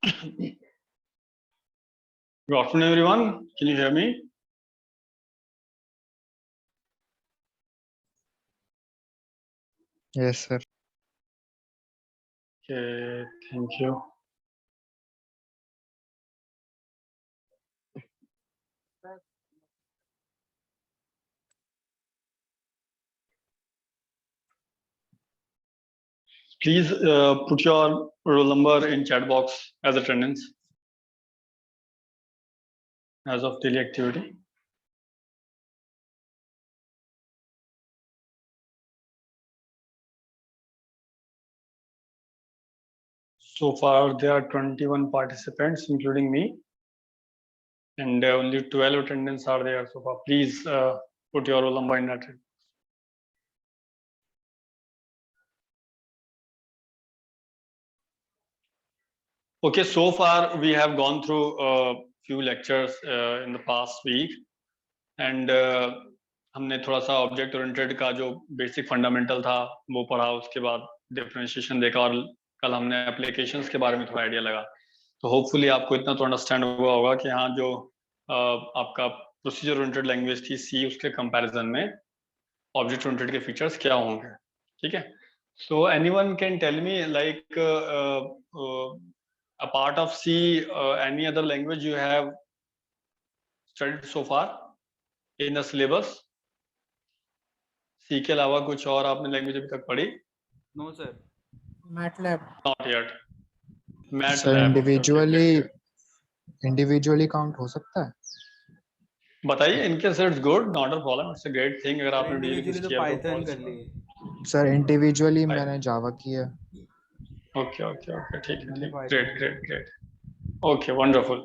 Good afternoon, everyone. Can you hear me? Yes, sir. Okay, thank you. Please put your roll number in chat box as attendance as of daily activity. So far, there are 21 participants, including me, and only 12 attendants are there so far. Please put your roll number in that. Okay, so far we have gone through a few lectures in the past week, and हमने थोड़ा सा object oriented का जो basic fundamental था वो पढ़ा, उसके बाद डिफरेंशिएशन देखा, और कल हमने एप्लीकेशंस के बारे में थोड़ा आइडिया लगा। तो होपफुली आपको इतना तो अंडरस्टैंड हुआ होगा कि हाँ, जो आपका प्रोसीजर ओरिएंटेड लैंग्वेज थी सी, उसके कंपैरिजन में ऑब्जेक्ट ओरिएंटेड के फीचर्स क्या होंगे। ठीक है, so anyone can tell me like a part of C, any other language you have studied so far in the syllabus? C के अलावा कुछ और आपने लैंग्वेज अभी तक पढ़ी? No sir. MATLAB. Not yet. MATLAB. Sir individually count हो सकता है? बताइए, इनके sir it's good, not a problem, it's a great thing अगर आपने इंडिविजुअली तो पाइथन कर ली। सर इंडिविजुअली मैंने जावा किया। ओके ओके ओके, ठीक है, great great great, okay, wonderful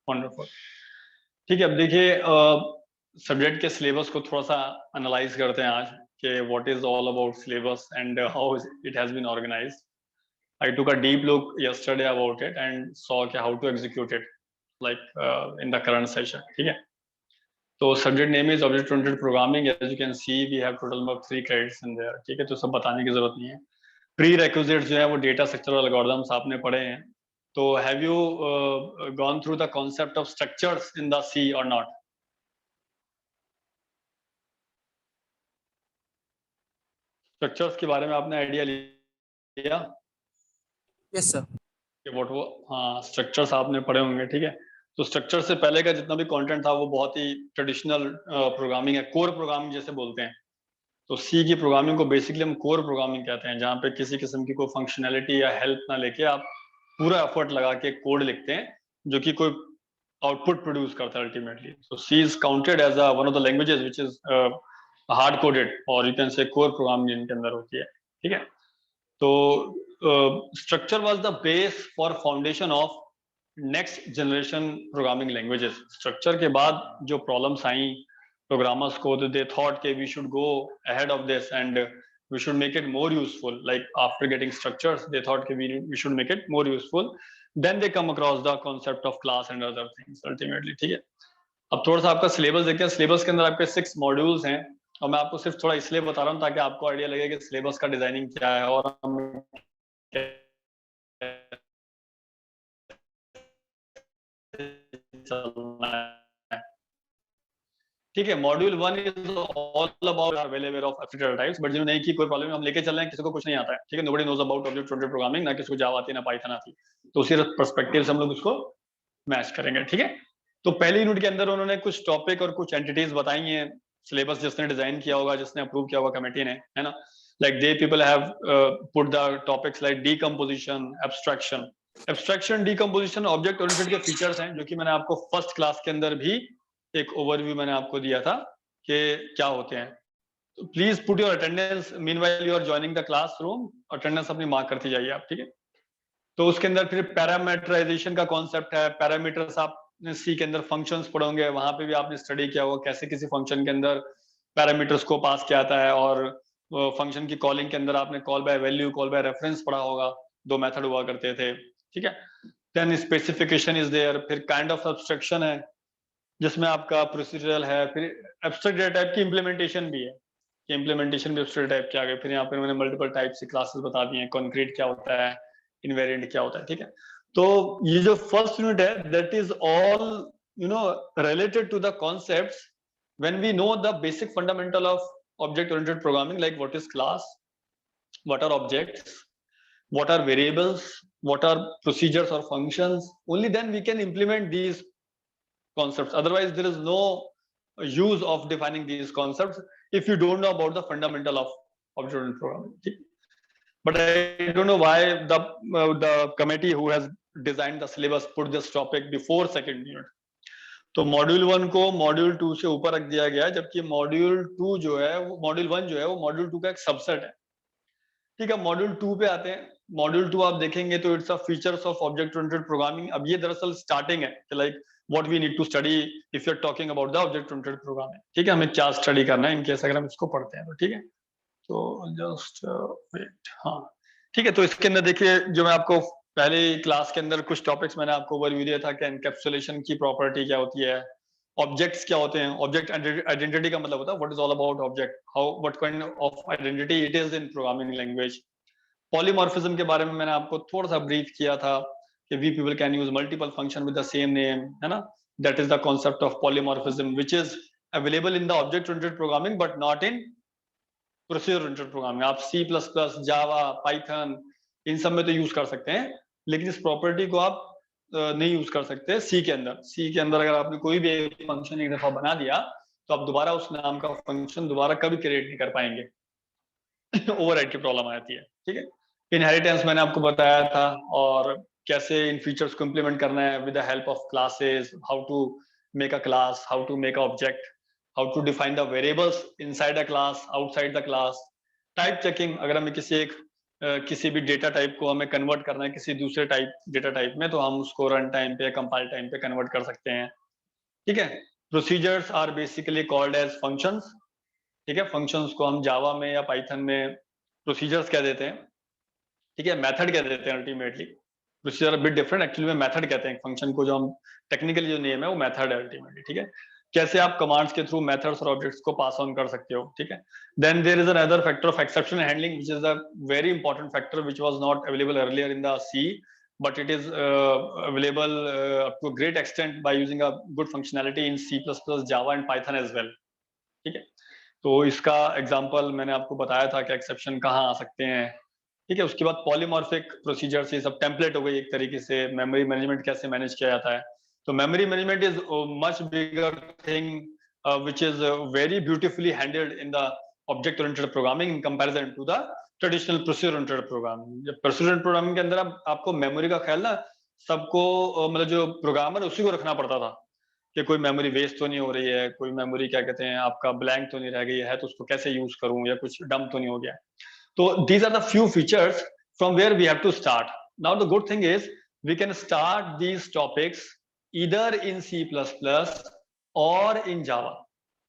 wonderful. ठीक है, अब देखिए सब्जेक्ट के सिलेबस को थोड़ा सा एनालाइज करते हैं आज कि what is all about syllabus and how it has been organised. I took a deep look yesterday about it and saw how to execute it like in the current session. ठीक है, तो subject name is object oriented programming. As you can see, we have total of 3 credits in there. ठीक है, तो सब बताने की जरूरत नहीं है। Prerequisites जो है वो data structural algorithms आपने पढ़े हैं। तो have you gone through the concept of structures in the C or not? Structures के बारे में आपने आइडिया लिया? Yes sir. व्हाट वो, हाँ, स्ट्रक्चर्स आपने पढ़े होंगे। ठीक है, तो स्ट्रक्चर से पहले का जितना भी कंटेंट था वो बहुत ही ट्रेडिशनल प्रोग्रामिंग है, कोर प्रोग्रामिंग जैसे बोलते हैं। तो सी की प्रोग्रामिंग को बेसिकली हम कोर प्रोग्रामिंग कहते हैं, जहाँ पे किसी किस्म की कोई फंक्शनैलिटी या हेल्प ना लेके आप पूरा एफर्ट लगा के कोड लिखते हैं जो कि कोई आउटपुट प्रोड्यूस करता है ultimately. So C is counted as one of the languages which is hard coded, और you can say core programming इनके अंदर होती है। ठीक है, तो structure was the base for foundation of next generation programming languages. Structure के बाद जो problems आई programmers को, they thought that we should go ahead of this and we should make it more useful. Like after getting structures, they thought that we should make it more useful. Then they come across the concept of class and other things ultimately. ठीक है, अब थोड़ा सा आपका syllabus देखते हैं। Syllabus के अंदर आपके 6 मॉड्यूल्स हैं, और मैं आपको सिर्फ थोड़ा इसलिए बता रहा हूँ ताकि आपको आइडिया लगे कि सिलेबस का डिजाइनिंग क्या है और ठीक है। Module 1 is all about available of abstract types, but जिन्होंने नहीं की कोई प्रॉब्लम, हम लेके चल रहे हैं, किसी को कुछ नहीं आता है। ठीक है, nobody knows about object oriented programming, ना किसी को जावा आती ना पाइथन आती, तो उसी पर्सपेक्टिव से हम लोग उसको मैच करेंगे। ठीक है, तो पहली यूनिट के अंदर उन्होंने कुछ टॉपिक और कुछ एंटिटीज बताई हैं। सिलेबस जिसने डिजाइन किया होगा, जिसने अप्रूव किया होगा कमेटी ने, है ना, like they people have put the topics like decomposition, abstraction. Abstraction, decomposition object oriented के फीचर्स हैं, जो कि मैंने आपको फर्स्ट क्लास के अंदर भी एक ओवरव्यू मैंने आपको दिया था कि क्या होते हैं। तो please put your attendance meanwhile you are joining the classroom, attendance अपनी मार्क करती जाइए आप। ठीक है, तो उसके अंदर फिर पैरामीटराइजेशन का कॉन्सेप्ट है। पैरामीटर्स आप सी के अंदर फंक्शंस पढ़ोगे, वहां पे भी आपने स्टडी किया होगा कैसे किसी फंक्शन के अंदर पैरामीटर्स को पास किया जाता है, और फंक्शन की कॉलिंग के अंदर आपने call by value, call by reference पढ़ा होगा, 2 मेथड हुआ करते थे। ठीक है, देन स्पेसिफिकेशन इज देयर। फिर काइंड ऑफ एब्स्ट्रैक्शन है जिसमें आपका प्रोसीजरल है। फिर एब्स्ट्रैक्ट डेटा टाइप की इम्प्लीमेंटेशन भी है, कि इम्प्लीमेंटेशन भी एब्स्ट्रैक्ट टाइप की आ गई। फिर यहाँ पे उन्होंने मल्टीपल टाइप से क्लासेस बता दी हैं, कॉन्क्रीट क्या होता है, इनवेरिएंट क्या होता है। ठीक है, तो ये जो फर्स्ट यूनिट है that is all related to the concepts when we know the basic fundamental of object oriented programming, like what is class, what are objects, what are variables, what are procedures or functions. Only then we can implement these concepts. Otherwise there is no use of defining these concepts if you don't know about the fundamental of object oriented programming. But I don't know why the committee who has designed the syllabus put this topic before second unit. तो module 1 को module 2 से ऊपर रख दिया गया है, जबकि module 2 जो है वो मॉड्यूल 1 जो है वो मॉड्यूल 2 का एक सबसेट है। ठीक है, मॉड्यूल 2 पे आते हैं। मॉड्यूल 2 आप देखेंगे तो it's a features of object oriented programming. अब ये दरअसल स्टार्टिंग है कि like what we need to study if you are talking about the object oriented programming. ठीक है, हमें क्या स्टडी करना है इन केस अगर हम इसको पढ़ते हैं तो। ठीक है, तो जस्ट वेट। हाँ ठीक है, तो इसके अंदर देखिए जो मैं आपको पहले क्लास के अंदर कुछ टॉपिक्स मैंने आपको ओवरव्यू दिया था कि एनकैप्सुलेशन की प्रॉपर्टी क्या होती है, ऑब्जेक्ट्स क्या होते हैं, ऑब्जेक्ट आइडेंटिटी का मतलब होता है what is all about object, how what kind of identity it is in programming language. Polymorphism के बारे में मैंने आपको थोड़ा सा ब्रीफ किया था कि we people can use multiple function with the same name, है ना। That is the concept of polymorphism which is available in the object oriented programming but not in procedure oriented programming. आप C++, Java, Python इन सब में तो use कर सकते हैं, लेकिन इस प्रॉपर्टी को आप नहीं यूज कर सकते सी के अंदर। सी के अंदर अगर आपने कोई भी फंक्शन एक दफा बना दिया तो आप दोबारा उस नाम का फंक्शन दोबारा कभी क्रिएट नहीं कर पाएंगे। ओवरराइड की प्रॉब्लम आती है। ठीक है, इनहेरिटेंस मैंने आपको बताया था और कैसे इन फीचर्स को इंप्लीमेंट करना है with the help of classes, how to make a class, how to make a object, how to define the variables inside a class, outside the class. Type checking, अगर हमें किसी भी डेटा टाइप को हमें convert करना है किसी दूसरे डेटा टाइप में तो हम उसको रन टाइम पे, कंपाइल टाइम पे कन्वर्ट कर सकते हैं। ठीक है, procedures are basically called as functions. ठीक है, फंक्शंस को हम जावा में या पाइथन में प्रोसीजर्स कह देते हैं। ठीक है, मेथड कह देते हैं ultimately. Procedure bit different, actually में मेथड कहते हैं फंक्शन को, जो हम टेक्निकली जो नेम है वो मेथड है अल्टीमेटली। ठीक है, कैसे आप कमांड्स के थ्रू मेथड्स और ऑब्जेक्ट्स को पास ऑन कर सकते हो। ठीक है, then there is another factor of exception handling which is a very important factor which was not available earlier in the C but it is available up to a great extent by using a good functionality in C++, Java and Python as well. ठीक है, तो इसका example मैंने आपको बताया था कि exception कहाँ आ सकते हैं। ठीक है, उसके बाद पॉलीमॉर्फिक प्रोसीजर से सब टेम्पलेट हो गई एक तरीके से। मेमोरी मैनेजमेंट कैसे मैनेज किया जाता है, तो memory management is much bigger thing which is very beautifully handled in the object oriented programming in comparison to the traditional procedure oriented programming. जब प्रोसीजर प्रोग्रामिंग के अंदर आपको मेमोरी का ख्याल ना सबको मतलब जो प्रोग्रामर उसी को रखना पड़ता था कि कोई मेमोरी वेस्ट तो नहीं हो रही है, कोई मेमोरी क्या कहते हैं आपका ब्लैंक तो नहीं रह गई है, तो उसको कैसे यूज करूं, या कुछ डंप तो नहीं हो गया। तो these are the few features from where we have to start. Now the good thing is we can start these topics either in C++ or in Java.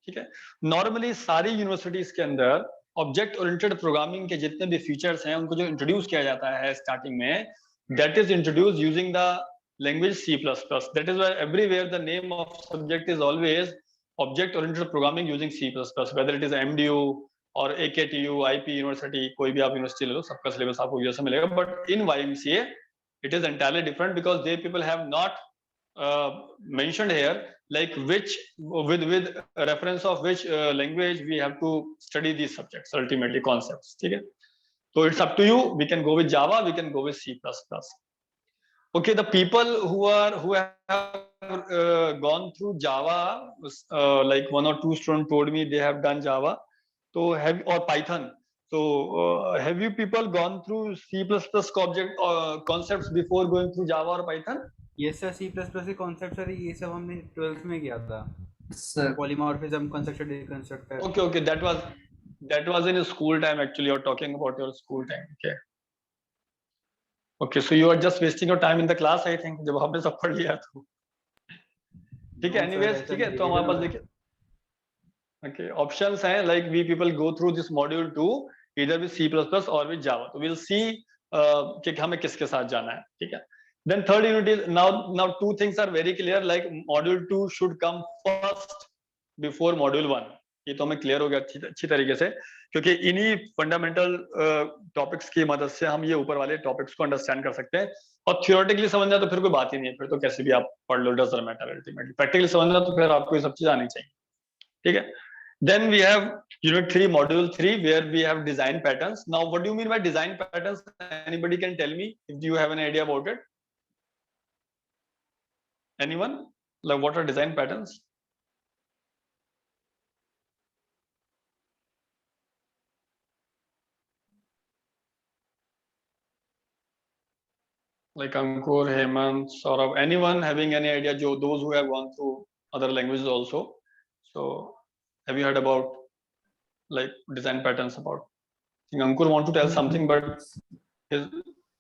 ठीक है, नॉर्मली सारी यूनिवर्सिटीज के अंदर ऑब्जेक्ट ओरिएंटेड प्रोग्रामिंग के जितने भी features हैं उनको जो इंट्रोड्यूस किया जाता है स्टार्टिंग में, that is introduce using the language C++. That is why everywhere the name of subject is always object oriented programming using C++, whether it is MDU और AKTU, IP यूनिवर्सिटी, कोई भी आप university ले लो, सबका syllabus आपको जैसा मिलेगा। But in YMCA it is entirely different because they people have not mentioned here like which with reference of which language we have to study these subjects, ultimately concepts. ठीक है, so it's up to you. We can go with Java, we can go with C++. Okay, the people who have gone through Java, like 1 or 2 students told me they have done Java, so or Python. So have you people gone through C++ object concepts before going through Java or Python? Yes sir, C++ के concepts sir ये सब हमने 12th में किया था Sir. Polymorphism, constructor, deconstructor. Okay, that was in school time actually. You're talking about your school time. Okay, so you are just wasting your time in the class, I think, जब आपने सब पढ़ लिया तो। ठीक है, anyways, ठीक है, तो हमारे पास देखिए okay options हैं, like we people go through this module 2 either with C++ or with Java. So we'll see कि हमें किसके साथ जाना है। ठीक है, then third unit is now 2 things are very clear, like module 2 should come first before module 1. ये तो हमें क्लियर हो गया अच्छी तरीके से, क्योंकि इन्हीं फंडामेंटल टॉपिक्स की मदद से हम ये ऊपर वाले टॉपिक्स को अंडरस्टैंड कर सकते हैं। और थ्योरेटिकली समझना तो फिर कोई बात ही नहीं है, फिर तो कैसे भी आप पढ़ लो, डजंट मैटर अल्टीमेटली। प्रैक्टिकली समझना तो फिर आपको ये सब चीज आनी चाहिए, ठीक है। Then we have unit 3 module 3 where we have design patterns. Now what do you mean by design patterns? Anybody can tell me if you have an idea about it? Anyone? Like what are design patterns? Like Ankur, Hemant, Saurabh, anyone having any idea? Those who have gone through other languages also. So have you heard about like design patterns about? I think Ankur want to tell something, but his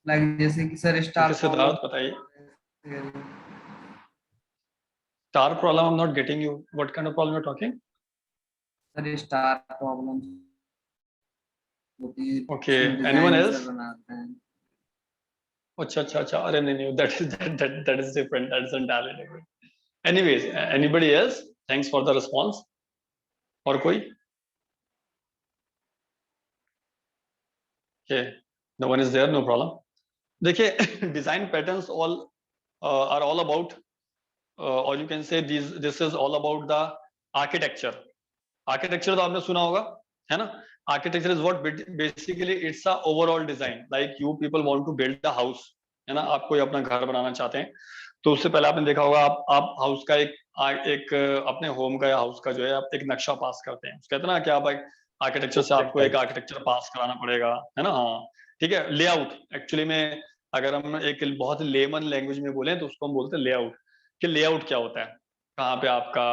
like जैसे कि sir star Siddharth बताइए। Star problem, I'm not getting you. What kind of problem you're talking? Sir star problem होती है, Okay, उसमें anyone design else? Sir बनाते हैं। अच्छा, अरे नहीं, that is different. That is entirely different. Anyways, anybody else? Thanks for the response. और कोई? Okay, no one is there, no problem. देखिए, design patterns are all about, or you can say this is all about the architecture. Architecture तो आपने सुना होगा, है ना? Architecture is what basically it's a overall design. Like you people want to build a house, है ना? आप कोई अपना घर बनाना चाहते हैं, तो उससे पहले आपने देखा होगा आप हाउस का एक अपने होम का या हाउस का जो है आप एक नक्शा पास करते हैं। कहते हैं ना कि आप एक आर्किटेक्चर से आपको एक आर्किटेक्चर पास कराना पड़ेगा, है ना? हाँ, ठीक है। लेआउट एक्चुअली में अगर हम एक बहुत लेमन लैंग्वेज में बोले तो उसको हम बोलते हैं लेआउट। कि लेआउट क्या होता है, कहाँ पे आपका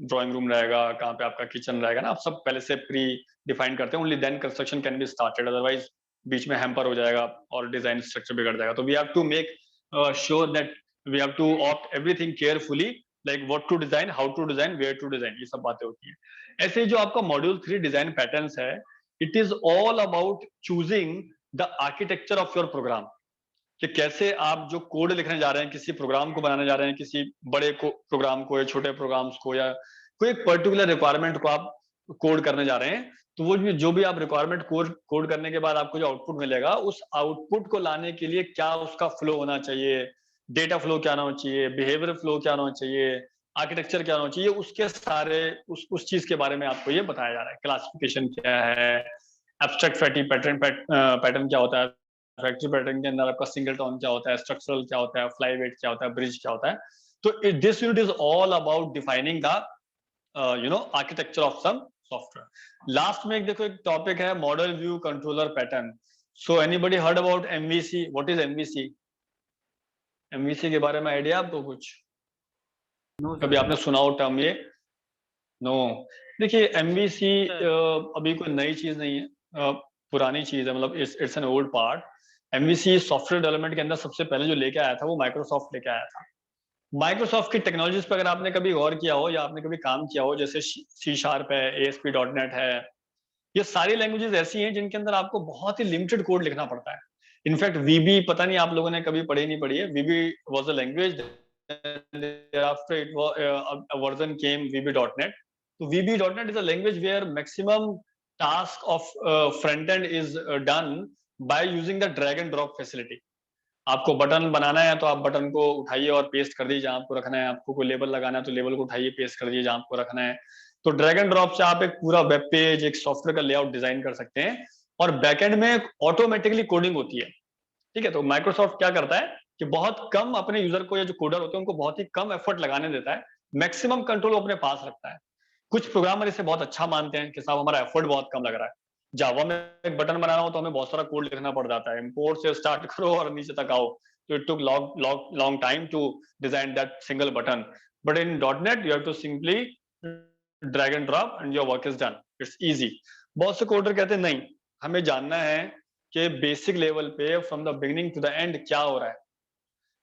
ड्राइंग रूम रहेगा, कहाँ पे आपका किचन रहेगा ना, आप सब पहले से प्री डिफाइन करते हैं। Only then construction can be started, otherwise बीच में हैम्पर हो जाएगा और डिजाइन स्ट्रक्चर बिगड़ जाएगा। तो we have to make sure that we have to opt everything carefully, like what to design, how to design, where to design, ये सब बातें होती है। ऐसे जो आपका मॉड्यूल 3 डिजाइन पैटर्न्स है, it is all about choosing the architecture of your program. कि कैसे आप जो कोड लिखने जा रहे हैं, किसी प्रोग्राम को बनाने जा रहे हैं, किसी बड़े प्रोग्राम को या छोटे प्रोग्राम्स को या कोई एक पर्टिकुलर रिक्वायरमेंट को आप कोड करने जा रहे हैं, तो वो जो भी आप रिक्वायरमेंट कोड करने के बाद आपको जो आउटपुट मिलेगा, उस आउटपुट को लाने के लिए क्या उसका फ्लो होना चाहिए, डेटा फ्लो क्या होना चाहिए, बिहेवियर फ्लो क्या होना चाहिए, आर्किटेक्चर क्या होना चाहिए, उसके सारे उस चीज के बारे में आपको ये बताया जा रहा है। क्लासिफिकेशन क्या है, एब्स्ट्रैक्ट फैटी पैटर्न क्या होता है, फैक्ट्री पैटर्न के अंदर आपका सिंगलटन क्या होता है, स्ट्रक्चरल क्या होता है, फ्लाईवेट क्या होता है, ब्रिज क्या होता है। तो this unit is all about defining the architecture of some software. Last में देखो एक टॉपिक है model view controller pattern. So anybody heard about MVC? What is MVC? MVC के बारे में आइडिया आपको कुछ? कभी आपने सुना हो टर्म ये? नो। देखिए एमवीसी अभी कोई नई चीज नहीं है, पुरानी चीज है, मतलब it's an old part. MVC software development के अंदर सबसे पहले जो लेके आया था वो माइक्रोसॉफ्ट लेके आया था। माइक्रोसॉफ्ट की टेक्नोलॉजीज पर अगर आपने कभी गौर किया हो या आपने कभी काम किया हो, जैसे C# है, ASP.NET है, ये सारी लैंग्वेजेस ऐसी हैं जिनके अंदर आपको बहुत ही लिमिटेड कोड लिखना पड़ता है। इनफैक्ट VB, पता नहीं आप लोगों ने कभी पढ़ी नहीं पढ़ी है, VB was a language, thereafter it was a version came VB.NET. So VB.NET is a language where maximum task of front end is done by using the drag and drop facility. आपको button बनाना है तो आप button को उठाइए और paste कर दीजिए जहां आपको रखना है, आपको कोई लेबल लगाना है तो लेबल को उठाइए पेस्ट कर दीजिए जहां आपको रखना है। तो ड्रैग एंड ड्रॉप से आप एक पूरा वेब पेज, एक सॉफ्टवेयर का लेआउट डिजाइन कर सकते हैं, और बैकएंड में ऑटोमेटिकली कोडिंग होती है। ठीक है, तो माइक्रोसॉफ्ट क्या करता है कि बहुत कम अपने यूजर को या जो कोडर होते हैं उनको बहुत ही कम एफर्ट लगाने देता है, मैक्सिमम कंट्रोल अपने पास रखता है। कुछ प्रोग्रामर इसे बहुत अच्छा मानते हैं कि साहब हमारा एफर्ट बहुत कम लग रहा है। जावा में एक बटन बनाना हो तो हमें बहुत सारा कोड लिखना पड़ जाता है, इंपोर्ट से स्टार्ट करो और नीचे तक आओ, तो it took long time to design that single button. But in .NET you have to simply drag and drop and your work is done, it's easy. बहुत से कोडर कहते हैं नहीं, हमें जानना है कि बेसिक लेवल पे from the beginning to the end क्या हो रहा है,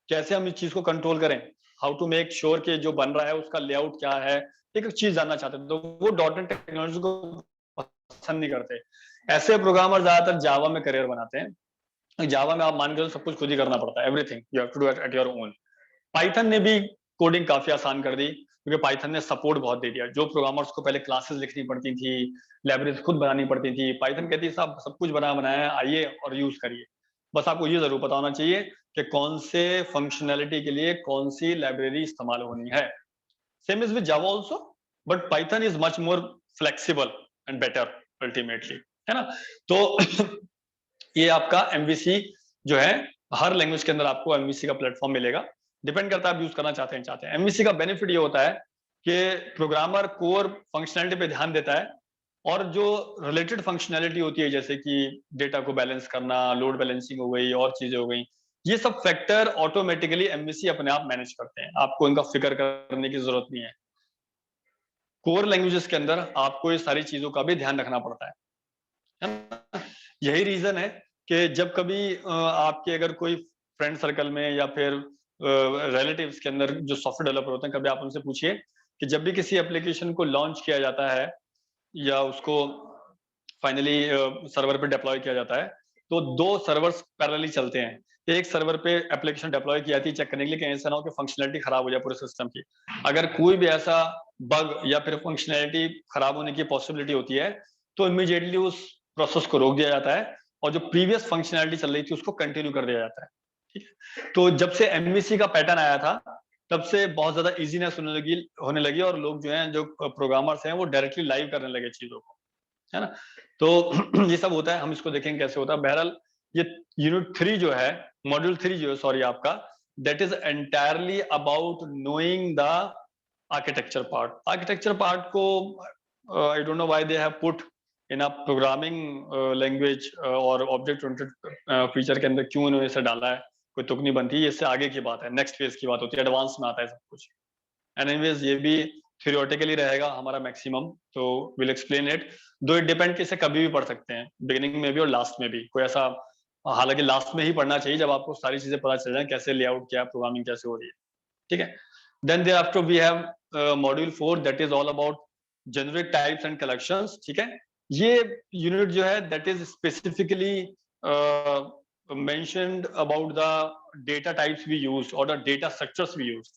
कैसे हम इस चीज को कंट्रोल करें, हाउ टू मेक श्योर कि जो बन रहा है उसका लेआउट क्या है, एक चीज जानना चाहते हैं। तो वो .NET टेक्नोलॉजी को पसंद नहीं करते। ऐसे प्रोग्रामर ज्यादातर जावा में करियर बनाते हैं। जावा में आप मान के सब कुछ खुद ही करना पड़ता है, everything you have to do at your own. Python ने भी कोडिंग काफी आसान कर दी, क्योंकि पाइथन ने सपोर्ट बहुत दे दिया। जो प्रोग्रामर्स को पहले क्लासेस लिखनी पड़ती थी, लाइब्रेरीज खुद बनानी पड़ती थी, पाइथन कहती है सब कुछ बनाया है, आइए और यूज करिए। बस आपको ये जरूर पता होना चाहिए कि कौन से फंक्शनैलिटी के लिए कौन सी लाइब्रेरी इस्तेमाल होनी है। Same is with Java also, but Python is much more flexible and better ultimately, है ना। तो ये आपका एमवीसी जो है, हर लैंग्वेज के अंदर आपको एमवीसी का प्लेटफॉर्म मिलेगा, डिपेंड करता है आप यूज करना चाहते हैं। एमवीसी का बेनिफिट ये होता है कि प्रोग्रामर कोर फंक्शनैलिटी पे ध्यान देता है, और जो रिलेटेड फंक्शनैलिटी होती है जैसे कि डेटा को बैलेंस करना, लोड बैलेंसिंग हो गई और चीजें हो गई, ये सब फैक्टर ऑटोमेटिकली एमवीसी अपने आप मैनेज करते हैं, आपको इनका फिक्र करने की जरूरत नहीं है। कोर लैंग्वेजेस के अंदर आपको ये सारी चीजों का भी ध्यान रखना पड़ता है। यही रीजन है कि जब कभी आपके अगर कोई फ्रेंड सर्कल में या फिर रिलेटिव्स के अंदर जो सॉफ्टवेयर डेवलपर होते हैं, कभी आप उनसे पूछिए कि जब भी किसी एप्लीकेशन को लॉन्च किया जाता है या उसको फाइनली सर्वर पे डिप्लॉय किया जाता है, तो 2 सर्वर्स पैरेलली चलते हैं। एक सर्वर पे एप्लीकेशन डिप्लॉय की जाती है चेक करने के लिए कि ऐसा ना हो कि फंक्शनैलिटी खराब हो जाए पूरे सिस्टम की। अगर कोई भी ऐसा बग या फिर फंक्शनैलिटी खराब होने की पॉसिबिलिटी होती है, तो इमीडिएटली उस प्रोसेस को रोक दिया जाता है और जो प्रीवियस फंक्शनैलिटी चल रही थी उसको कंटिन्यू कर दिया जाता है। ठीक है, तो जब से एमवीसी का पैटर्न आया था तब से बहुत ज्यादा इजीनेस होने लगी और लोग जो हैं, जो प्रोग्रामर्स हैं, वो डायरेक्टली लाइव करने लगे चीजों को, है ना। तो ये सब होता है, हम इसको देखेंगे कैसे होता है। बहरहाल ये यूनिट 3 जो है, मॉड्यूल 3 जो है, सॉरी आपका, that is entirely about knowing the architecture part. Architecture part को I don't know why they have put in a programming language और ऑब्जेक्ट ओरिएंटेड फीचर के अंदर क्यों इन्होंने इसे डाला है, कोई तुक नहीं बनती। ये इससे आगे की बात है, नेक्स्ट फेज की बात होती है, एडवांस में आता है सब कुछ। एनीवेज ये भी थियोरेटिकली रहेगा हमारा मैक्सिमम, तो विल एक्सप्लेन इट, दो इट डिपेंड कि इसे कभी भी पढ़ सकते हैं, बिगिनिंग में भी और लास्ट में भी, कोई ऐसा, हालांकि लास्ट में ही पढ़ना चाहिए जब आपको सारी चीजें पता चल जाए, कैसे लेआउट क्या है, प्रोग्रामिंग कैसे हो रही है। ठीक है, then there after we have module 4 that is all about generic types and collections. ठीक है, ये यूनिट जो है that is specifically mentioned about the data types we use और the data structures we use,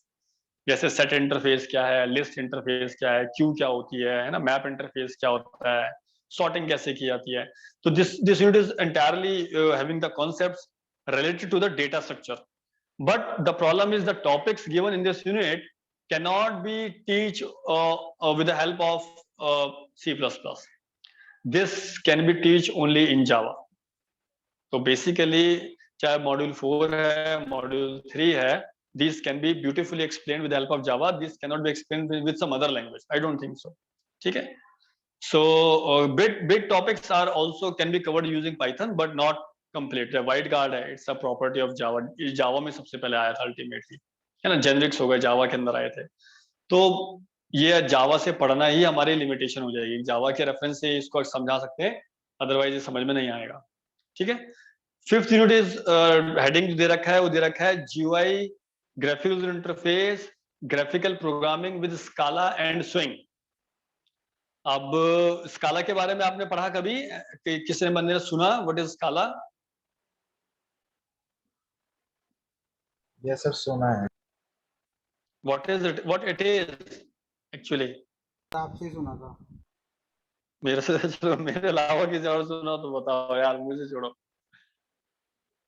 जैसे सेट इंटरफेस क्या है, list interface क्या है, क्यू क्या होती है ना, मैप इंटरफेस क्या होता है, सॉर्टिंग कैसे की जाती है। तो this unit is entirely having the concepts related to the data structure, but the problem is the topics given in this unit cannot be teach with the help of C++. This can be teach only in Java. तो basically चाहे module 4 है, module 3 है, these can be beautifully explained with the help of Java. This cannot be explained with some other language. I don't think so. ठीक है, so big topics are also can be covered using Python, but not complete. Wild card है, it's a property of Java, ये Java में सबसे पहले आया था ultimately, है ना, जेनरिक्स हो गए जावा के अंदर आए थे। तो ये जावा से पढ़ना ही हमारी लिमिटेशन हो जाएगी, जावा के रेफरेंस से इसको समझा सकते हैं, अदरवाइज ये समझ में नहीं आएगा। ठीक है, 5th यूनिट इज हेडिंग दे रखा है, वो दे रखा है GUI graphical interface graphical programming with स्काला and swing. अब स्काला के बारे में आपने पढ़ा कभी कि किसी ने बंदे ने सुना व्हाट इज स्काला? ये सब सुना है। What it is actually? आपसे सुना था। मेरे से मेरे अलावा किसी और सुना तो बताओ यार, मुझे छोड़ो,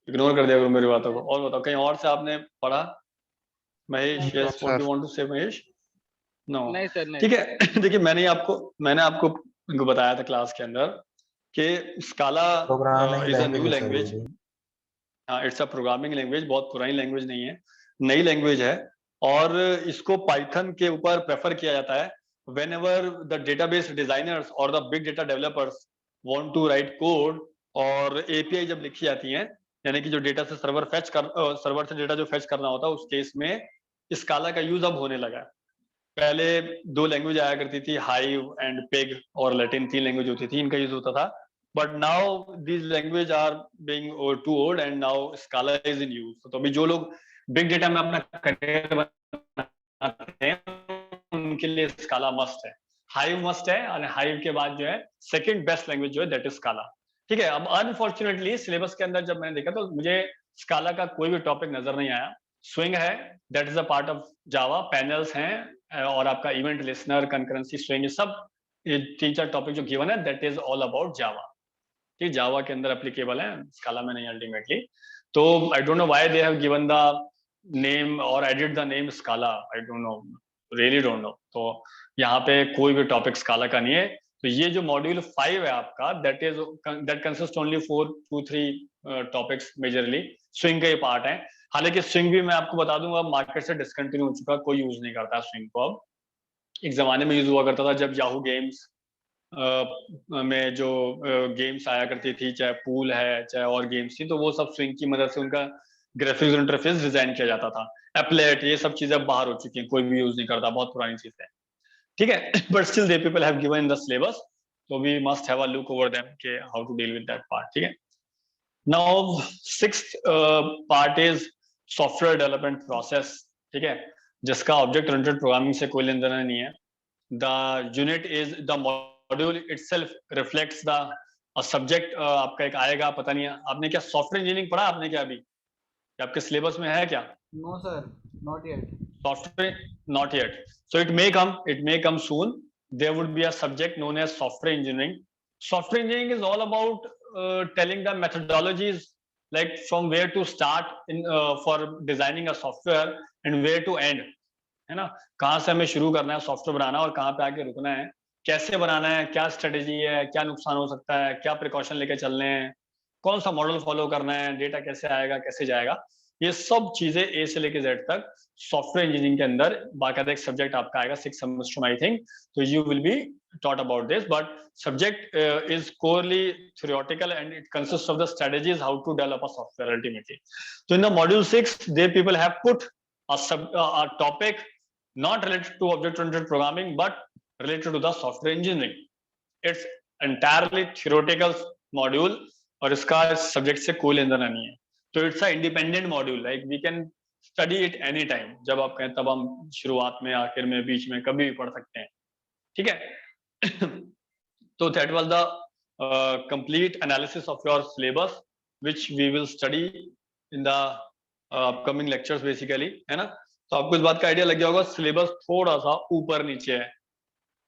इग्नोर कर दिया करो मेरी बातों को। और बताओ, कहीं और से आपने पढ़ा? Mahesh, yes, what do want to say Mahesh? No, नहीं सर, नहीं। ठीक है, देखिए मैंने आपको इनको बताया था क्लास के अंदर कि स्काला इज अ न्यू लैंग्वेज। हाँ, इट्स अ प्रोग्रामिंग लैंग्वेज, बहुत पुरानी लैंग्वेज नहीं है, नई लैंग्वेज है, और इसको पाइथन के ऊपर प्रेफर किया जाता है whenever the database designers or the big data developers want to write code, और API जब लिखी जाती हैं, यानी कि जो डेटा से सर्वर से डेटा जो फेच करना होता है, उस केस में स्काला का यूज अब होने लगा है। पहले 2 लैंग्वेज आया करती थी, हाइव एंड पेग और लैटिन, 3 लैंग्वेज होती थी, इनका यूज होता था, but now these language are being too old and now Scala is in use. तो अभी जो लोग बिग डेटा में अपना करियर बनाते हैं उनके लिए स्काला मस्ट है, हाइव मस्ट है, और हाइव के बाद जो है सेकंड बेस्ट लैंग्वेज जो है दैट इज स्काला। ठीक है, अब अनफॉर्चुनेटली सिलेबस के अंदर जब मैंने देखा तो मुझे स्काला का कोई भी टॉपिक नजर नहीं आया। स्विंग है, that is a part of Java, panels हैं और आपका इवेंट लिसनर, कंकरेंसी स्विंग, ये सब ये 3-4 टॉपिक जो गिवन है that is all about Java. ठीक, जावा के अंदर एप्लीकेबल है, स्काला में नहीं अल्टीमेटली। तो I don't know why they have given the name और edit the name Scala, I don't know, really don't know. तो यहाँ पे कोई भी टॉपिक स्काला का नहीं है। तो ये जो मॉड्यूल 5 है आपका, that consist only 4-3 topics majorly. Swing का ये पार्ट है। हालांकि स्विंग भी मैं आपको बता दूंगा अब मार्केट से डिसकंटिन्यू हो चुका, कोई यूज नहीं करता स्विंग को अब। एक जमाने में यूज हुआ करता था जब याहू गेम्स में जो गेम्स आया करती थी, चाहे पूल है चाहे और गेम्स थी, तो वो सब स्विंग की मदद से उनका ग्राफिक्स इंटरफेस डिजाइन किया जाता था। एप्लेट, ये सब चीजें बाहर हो चुकी हैं, कोई भी यूज नहीं करता, बहुत पुरानी चीज है। ठीक है, but still they people have given in the syllabus, तो we must have a look over them कि how to deal with that part. ठीक है, now 6th part is software development process. ठीक है, जिसका ऑब्जेक्ट ओरिएंटेड प्रोग्रामिंग से कोई लेन देना नहीं है। The unit is the module itself reflects the subject. आपका एक आएगा, पता नहीं है आपने क्या सॉफ्टवेयर इंजीनियरिंग पढ़ा आपने क्या अभी, क्या आपके सिलेबस में है क्या? No sir, not yet. Software, not yet. So it may come soon. There would be a subject known as software engineering. Software engineering is all about telling the methodologies, like from where to start in for designing a software and where to end, है ना? कहाँ से हमें शुरू करना है software बनाना और कहाँ पे आके रुकना है, कैसे बनाना है, क्या स्ट्रेटेजी है, क्या नुकसान हो सकता है, क्या प्रिकॉशन लेके चलने हैं, कौन सा मॉडल फॉलो करना है, डेटा कैसे आएगा कैसे जाएगा, ये सब चीजें ए से लेके जेड तक सॉफ्टवेयर इंजीनियरिंग के अंदर बाकायदा एक सब्जेक्ट आपका आएगा 6th सेमेस्टर में आई थिंक। तो you will be taught about this, but subject is corely theoretical and it consists of the strategies how to develop a software ultimately. So in the module 6 they people have put a topic not related to object oriented programming but related to the software engineering. It's entirely theoretical module और इसका subject से कोई लेना नहीं है। तो it's a independent module, like we can study it any time, जब आप कहें तब हम शुरुआत में, आखिर में, बीच में, कभी भी पढ़ सकते हैं। ठीक है, तो that was the complete analysis of your syllabus which we will study in the upcoming lectures basically, है ना? तो आपको इस बात का आइडिया लग गया होगा सिलेबस थोड़ा सा ऊपर नीचे है,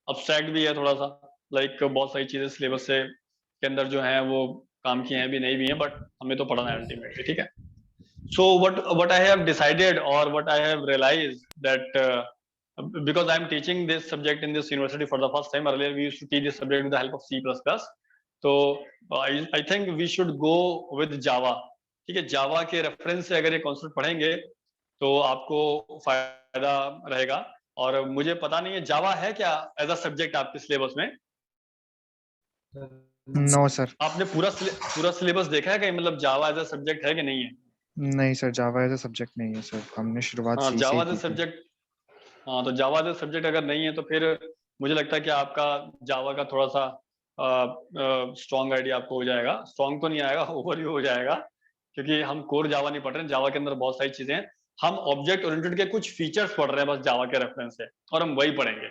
अब्स्ट्रैक्ट भी है थोड़ा सा, लाइक बहुत सारी चीजें सिलेबस से के अंदर जो है वो काम किए हैं भी नहीं भी हैं, बट हमें तो पढ़ना है अल्टीमेटली। ठीक है, so what I have decided or what I have realized that because I am teaching this subject in this university for the first time, earlier we used to teach this subject with the help of C++, so I think we should go with Java. ठीक है, जावा के reference से अगर ये concept पढ़ेंगे तो आपको फायदा रहेगा। और मुझे पता नहीं है जावा है क्या एज अ सब्जेक्ट आपके सिलेबस में? No sir. आपने पूरा सिलेबस देखा है कि मतलब जावा एज अ सब्जेक्ट है कि नहीं है? नहीं sir, Java as a subject नहीं है सर, हमने शुरुआत सी से जावा ही एज की थी। सब्जेक्ट, हाँ, तो जावा एज सब्जेक्ट अगर नहीं है तो फिर मुझे लगता है कि आपका जावा का थोड़ा सा स्ट्रॉन्ग आइडिया आपको हो जाएगा। स्ट्रॉन्ग तो नहीं आएगा, ओवरव्यू हो जाएगा, क्योंकि हम कोर जावा नहीं पढ़ रहे हैं। जावा के अंदर बहुत सारी चीजें हैं, हम ऑब्जेक्ट ओरिएंटेड के कुछ फीचर्स पढ़ रहे हैं बस जावा के रेफरेंस से, और हम वही पढ़ेंगे।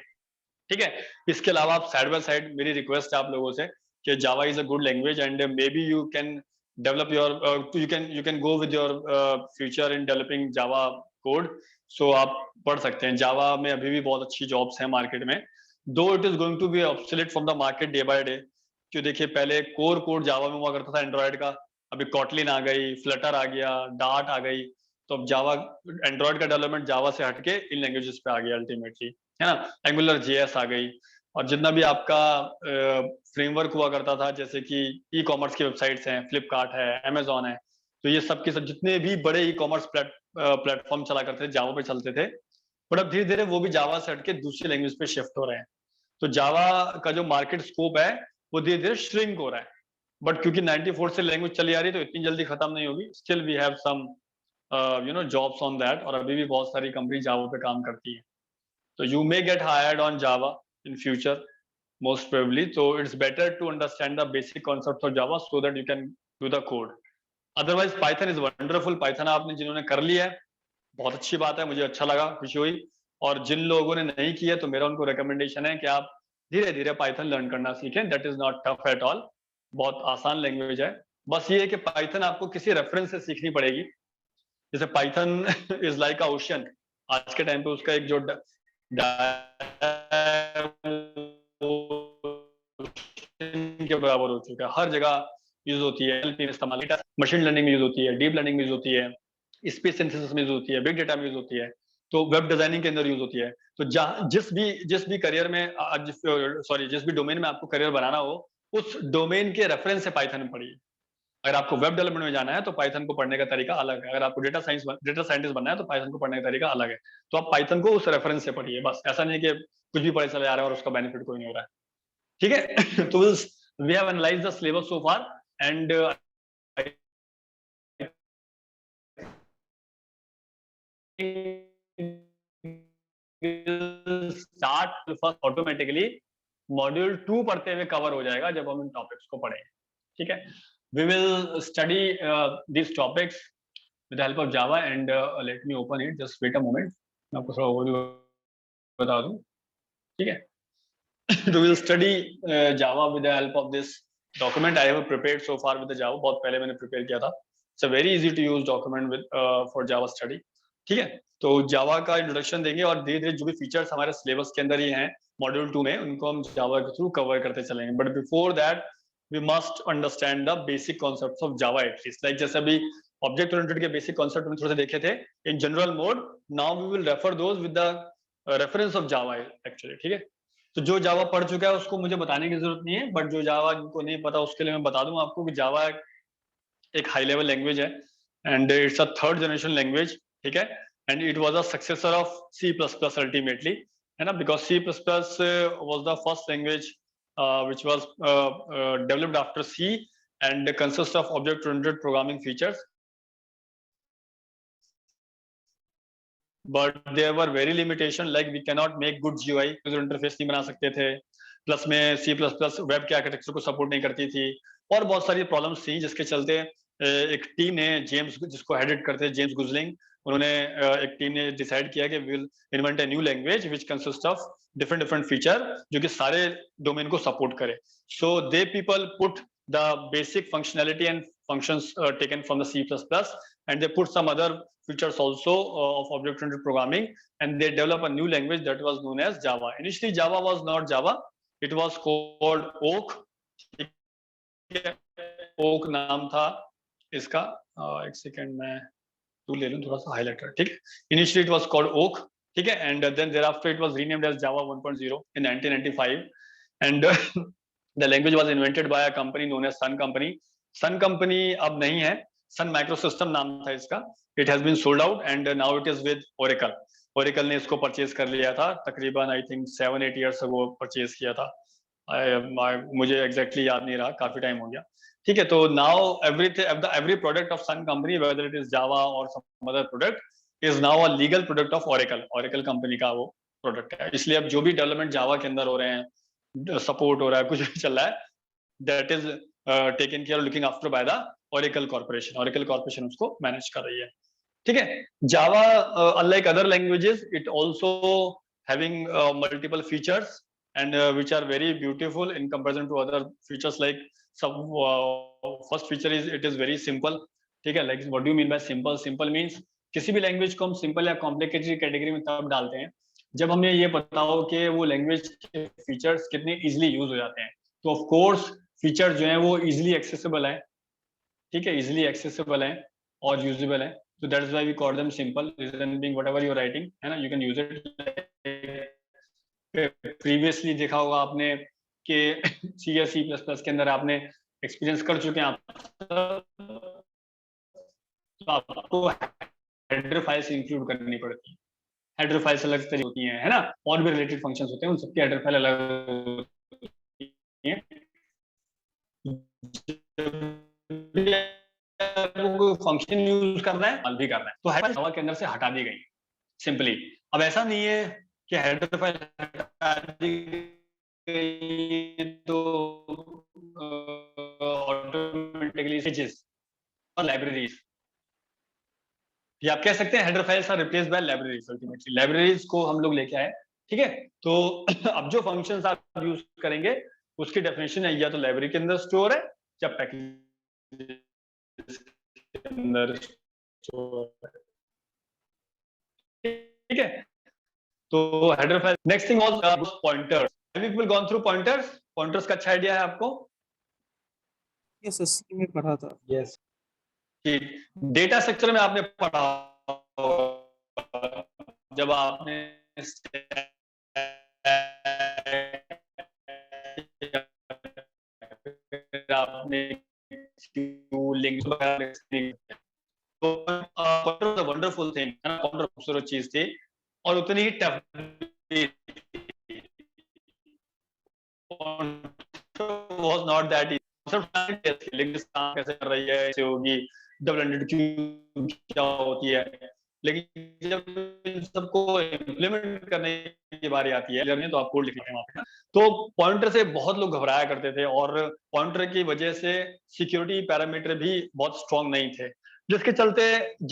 ठीक है, इसके अलावा आप साइड बाय साइड, मेरी रिक्वेस्ट है आप लोगों से कि Java is a good language and maybe you can develop your you can go with your future in developing Java code. So आप पढ़ सकते हैं। जावा में अभी भी बहुत अच्छी जॉब्स हैं मार्केट में, though it is going to be obsolete from the market day by day. क्यों, देखिए पहले कोर कोड जावा में हुआ करता था एंड्रॉयड का, अभी कॉटलिन आ गई, फ्लटर आ गया, डार्ट आ गई, तो अब जावा, एंड्रॉयड का डेवलपमेंट जावा से हटके इन लैंग्वेजेस पे आ गया अल्टीमेटली, है ना? एंगुलर जेएस आ गई, और जितना भी आपका फ्रेमवर्क हुआ करता था, जैसे कि ई कॉमर्स की वेबसाइट्स हैं, फ्लिपकार्ट है, अमेजोन है, तो ये सब के सब जितने भी बड़े ई कॉमर्स प्लेटफॉर्म चला करते थे जावा पे चलते थे, बट अब धीरे धीरे वो भी जावा से हटके दूसरी लैंग्वेज पे शिफ्ट हो रहे हैं। तो जावा का जो मार्केट स्कोप है वो धीरे धीरे श्रिंक हो रहा है, बट क्योंकि 94 से लैंग्वेज चली आ रही है तो इतनी जल्दी खत्म नहीं होगी। Still we have some jobs on that, और अभी भी बहुत सारी कंपनी जावा पे काम करती है। तो you may get hired on Java in future, most probably. So it's better to understand the basic concepts of Java so that you can do the code. Otherwise, Python is wonderful. Python आपने जिन्होंने कर लिया है, बहुत अच्छी बात है, मुझे अच्छा लगा, खुशी हुई। और जिन लोगों ने नहीं किया तो मेरा उनको रिकमेंडेशन है कि आप धीरे धीरे Python लर्न करना सीखें। That is not tough at all. बहुत आसान लैंग्वेज है। बस ये है कि Python आपको किसी रेफरेंस से सीखनी पड़ेगी। जैसे Python is like a ocean, आज के टाइम पे उसका एक जो के बराबर हो चुका है, हर जगह यूज होती है, एनएलपी में इस्तेमाल, मशीन लर्निंग में यूज होती है, डीप लर्निंग में यूज होती है, स्पेस सिंथेसिस में यूज होती है, बिग डेटा में यूज होती है, तो वेब डिजाइनिंग के अंदर यूज होती है। तो जिस भी करियर में जिस भी डोमेन में आपको करियर बनाना हो, उस डोमेन के रेफरेंस से पाइथन पढ़िए। अगर आपको वेब डेवलपमेंट में जाना है तो पाइथन को पढ़ने का तरीका अलग है, अगर आपको डेटा साइंटिस्ट बनना है तो पाइथन को पढ़ने का तरीका अलग है। तो आप पाइथन को उस रेफरेंस से पढ़िए, बस। ऐसा नहीं कि कुछ भी पढ़े चले जा रहा है और उसका बेनिफिट कोई नहीं हो रहा है, ठीक है। तो we have analysed the syllabus so far and start first automatically module 2 पढ़ते हुए कवर हो जाएगा जब हम इन टॉपिक्स को पढ़ेंगे, ठीक है। We will study this topics with the help of Java and let me open it, just wait a moment, मैं आपको थोड़ा ओवरव्यू बता दूं, ठीक है। तो we'll study Java with the help of this document I have prepared so far with the Java, बहुत पहले मैंने प्रिपेयर किया था। It's a very easy to use document with for Java study, ठीक है। तो Java का इंट्रोडक्शन देंगे और धीरे धीरे जो भी फीचर्स हमारे सिलेबस के अंदर ही हैं मॉड्यूल 2 में, उनको हम Java के थ्रू कवर करते चलेंगे। But before that we must understand the basic concepts of Java at least, like जैसे अभी ऑब्जेक्ट ओरिएंटेड के बेसिक कॉन्सेप्ट में थोड़े से देखे थे in general mode, now we will refer those with the reference of Java actually, ठीक है। तो जो जावा पढ़ चुका है उसको मुझे बताने की जरूरत नहीं है, बट जो जावा जिनको नहीं पता उसके लिए मैं बता दूं आपको कि जावा एक हाई लेवल लैंग्वेज है and it's a third generation language, ठीक है। And it was a successor of C plus plus ultimately, है ना, because C plus plus was the first language which was developed after C and consists of object-oriented programming features. But there were very limitation, like we cannot make good GUI, user interface नहीं बना सकते थे, plus में C++ web के architecture को support नहीं करती थी, और बहुत सारी प्रॉब्लम्स थी जिसके चलते एक टीम ने, जेम्स जिसको हेडेड करते हैं जेम्स गुजलिंग, उन्होंने एक टीम ने डिसाइड किया कि will invent a new language which consist of different different feature जो कि सारे डोमेन को सपोर्ट करे। So they people put the basic functionality and functions taken from the C++ and they put some other features also of object-oriented programming, and they develop a new language that was known as Java. Initially Java was not Java, it was called Oak. Oak नाम था इसका, एक second में tool ले लूं थोड़ा सा highlighter, ठीक। Initially it was called Oak, ठीक है, and then thereafter it was renamed as Java 1.0 in 1995 and the language was invented by a company known as Sun Company. Sun Company अब नहीं है, Sun Microsystem नाम था इसका। It has been sold out and now it is with Oracle. Oracle ने इसको purchase कर लिया था तकरीबन I think 7-8 years ago purchase किया था। मुझे एग्जैक्टली याद नहीं रहा, काफी टाइम हो गया, ठीक है। तो now every product of Sun Company, whether it is Java or some other product, is now a legal product of Oracle. Oracle company का वो प्रोडक्ट है, इसलिए अब जो भी डेवलपमेंट जावा के अंदर हो रहे हैं, सपोर्ट हो रहा है, कुछ भी चल रहा है, that is taken care looking after by the Oracle Corporation. Oracle Corporation उसको मैनेज कर रही है, ठीक है। Java unlike other languages it also having multiple features and which are very beautiful in comparison to other features, like some first feature is it is very simple, ठीक है। like what do you mean by simple? Simple means किसी भी language को हम simple या complicated category में तब डालते हैं जब हमें ये पता हो कि वो लैंग्वेज के फीचर्स कितने इजीली यूज हो जाते हैं। तो ऑफ कोर्स फीचर जो है वो इजीली एक्सेसिबल है, ठीक है, इजीली एक्सेसिबल है और यूजेबल है, तो that is why we call them simple. Reason being whatever you are writing, है ना, you can use it. Previously देखा होगा आपने कि सी या सी प्लस प्लस के अंदर आपने एक्सपीरियंस कर चुके हैं आप, तो आपको हेडर फाइल्स इंक्लूड करनी पड़ती है। हेडर फाइल्स अलग तरीके होती हैं, है ना, और भी रिलेटेड फंक्शंस होते हैं, उन सबके हेडर फाइल अलग होती हैं। फंक्शन यूज करना है, कॉल भी करना है, तो हेडर जावा के अंदर से हटा दी गई सिंपली। अब ऐसा नहीं है कि हेडर फाइल हटा दी गई तो ऑटोमेटिकली स्विचेस और लाइब्रेरीज, ये आप कह सकते हैं header files are replaced by libraries. Ultimately libraries को हम लोग लेके आए, ठीक है। तो अब जो फंक्शंस आप यूज करेंगे उसकी डेफिनेशन है या तो लाइब्रेरी के अंदर स्टोर है या पैकेज के अंदर स्टोर है, ठीक है। तो header file. Next thing was pointers. Have you people gone through pointers? Pointers का अच्छा आइडिया है आपको? यस सर, सी में पढ़ा था। यस। ठीक। डेटा स्ट्रक्चर में आपने पढ़ा होगा, जब आपने आपने लिंक तो वंडरफुल थिंग है ना, बहुत खूबसूरत चीज थी और उतनी ही tough was not that easy. Link कैसे कर रही है, ऐसे होगी, डबल एंडेड क्यू क्या होती है, लेकिन जब इन सबको इम्प्लीमेंट करने की बारी आती है तो आप कोड लिखते हैं वहां पे। तो पॉइंटर से बहुत लोग घबराया करते थे और पॉइंटर की वजह से सिक्योरिटी पैरामीटर भी बहुत स्ट्रांग नहीं थे, जिसके चलते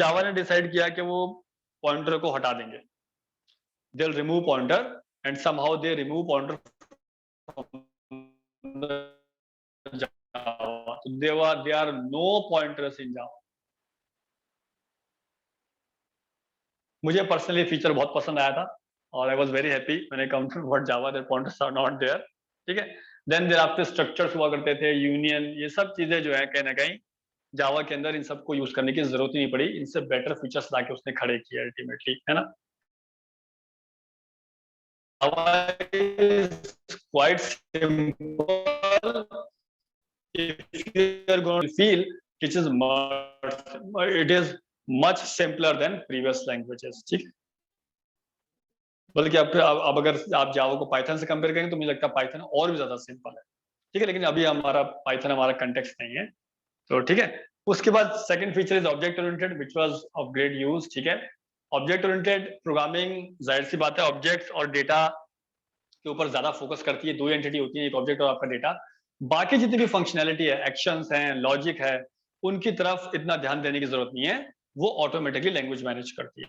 जावा ने डिसाइड किया कि वो पॉइंटर को हटा देंगे। They will remove pointer and somehow they remove pointer from Java. So there are no pointers in Java. मुझे पर्सनली फीचर बहुत पसंद आया था और I was very happy when I come to what Java that pointers are not there. ठीक है। Then there after structures हुआ करते थे, यूनियन, ये सब चीजें जो है कहीं ना कहीं जावा के अंदर इन सबको यूज करने की जरूरत ही नहीं पड़ी, इनसे बेटर फीचर्स लाके उसने खड़े किए अल्टीमेटली, है ना। Java is quite simple if you are going to feel it is much simpler than previous languages। ठीक। बल्कि अब अगर आप जावा को पाइथन से कंपेयर करेंगे तो मुझे लगता है पाइथन और भी ज्यादा सिंपल है। ठीक है, लेकिन अभी हमारा पाइथन हमारा कंटेक्स्ट नहीं है, तो ठीक है। उसके बाद second feature is object oriented which was of great use. ठीक है। ऑब्जेक्ट ओरिएंटेड प्रोग्रामिंग जाहिर सी बात है ऑब्जेक्ट्स और डेटा के ऊपर ज्यादा फोकस करती है। दो एंटिटी होती है, एक ऑब्जेक्ट और आपका डेटा। बाकी जितनी भी फंक्शनैलिटी है, एक्शंस हैं, लॉजिक है, उनकी तरफ इतना ध्यान देने की जरूरत नहीं है, वो ऑटोमेटिकली लैंग्वेज मैनेज करती है।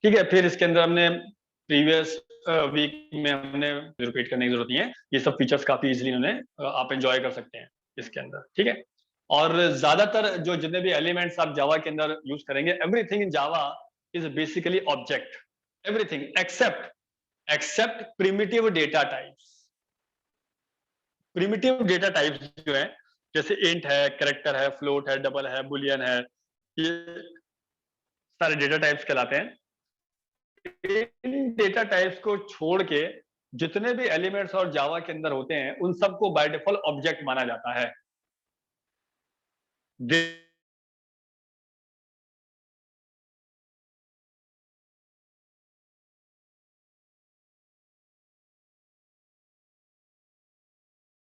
ठीक है। फिर इसके अंदर हमने प्रीवियस वीक में हमने रिपीट करने की जरूरत नहीं है, ये सब फीचर्स काफी इजीली उन्हें आप एंजॉय कर सकते हैं इसके अंदर। ठीक है। और ज्यादातर जो जितने भी एलिमेंट्स आप जावा के अंदर यूज करेंगे, everything in Java is basically object, everything except primitive data types. Primitive data types जो है, जैसे इंट है, कैरेक्टर है, फ्लोट है, डबल है, बुलियन है, ये सारे डेटा टाइप्स कहलाते हैं। इन डेटा टाइप्स को छोड़ के जितने भी एलिमेंट्स और जावा के अंदर होते हैं उन सबको बाय डिफॉल्ट ऑब्जेक्ट माना जाता है।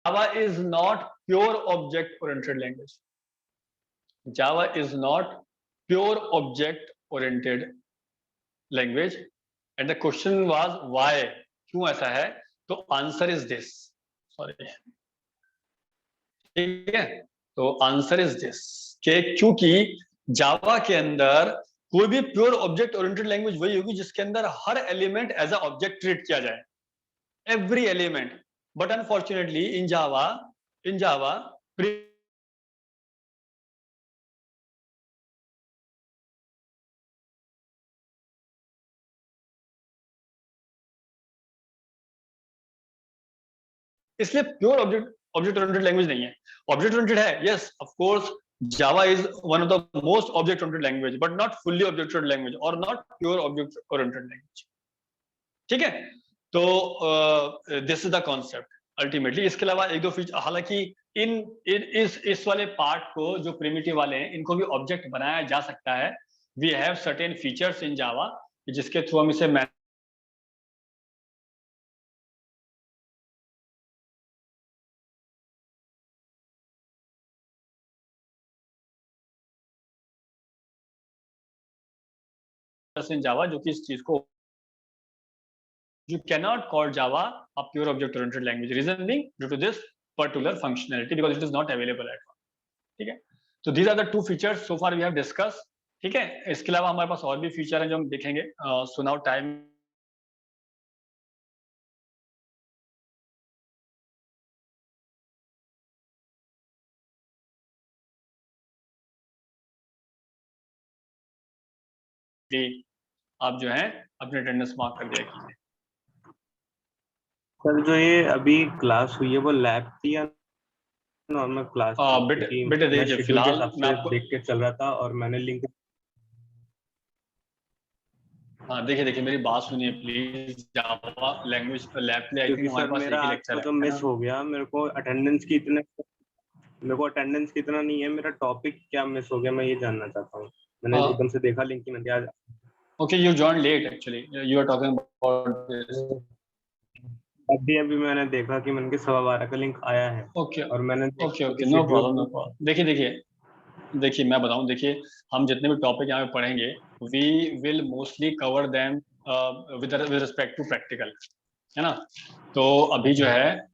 Java is not pure object oriented language. Java is not pure object oriented language. And the question was why? क्यों ऐसा है? तो आंसर इज दिस, सॉरी, ठीक है। तो आंसर इज दिस कि क्योंकि जावा के अंदर कोई भी प्योर ऑब्जेक्ट ओरिएंटेड लैंग्वेज वही होगी जिसके अंदर हर element as a object treat किया जाए, every element. But unfortunately in Java इसलिए pure object object oriented language नहीं है। ऑब्जेक्ट ओरिएंटेड है, yes of course, Java is one of the most object oriented language, but not fully object oriented language और not pure object oriented language. ठीक है। तो this is the concept ultimately. इसके अलावा एक दो फीचर, हालांकि इन इस वाले पार्ट को जो प्रिमिटिव वाले हैं इनको भी ऑब्जेक्ट बनाया जा सकता है। We have certain features in Java जिसके थ्रू हम इसे इन जावा जो कि इस चीज को you cannot call Java a pure object oriented language, reason being due to this particular functionality because it is not available at all। ठीक है। so these are the two features so far we have discussed। ठीक है। इसके अलावा हमारे पास और भी feature हैं जो हम देखेंगे। so now time भी आप जो है अपने अटेंडेंस मार्क कर दिया कीजिए। सर जो ये अभी क्लास हुई है वो लैब थी या नॉर्मल क्लास थी? बेटे क्योंकि बेटे मैं देखिए शेड्यूल के फिलहाल हिसाब मैं से आपको देख के चल रहा था और मैंने लिंक हाँ देखिए मेरी बात सुनिए प्लीज। जावा लैंग्वेज लैब के लिए आई क्योंकि थिंक हमारे सर पास मेरा एक ही आज लेक्चर को है जो है मिस ना? हो गया, मेरे को अटेंडेंस कितना नहीं है, मेरा टॉपिक क्या मिस हो गया मैं ये जानना चाहता हूँ। मैंने एकदम से देखा लिंक की, मैंने आज okay you join late actually you are talking about this. अभी अभी मैंने देखा कि मैंने 12:15 का लिंक आया है ओके और मैंने ओके देखा कि ओके नो शेड्यूल प्रॉब्लम। देखिए मैं बताऊं, देखिए हम जितने भी टॉपिक यहाँ पे पढ़ेंगे we will mostly cover them with respect to practical, है ना? तो अभी जो है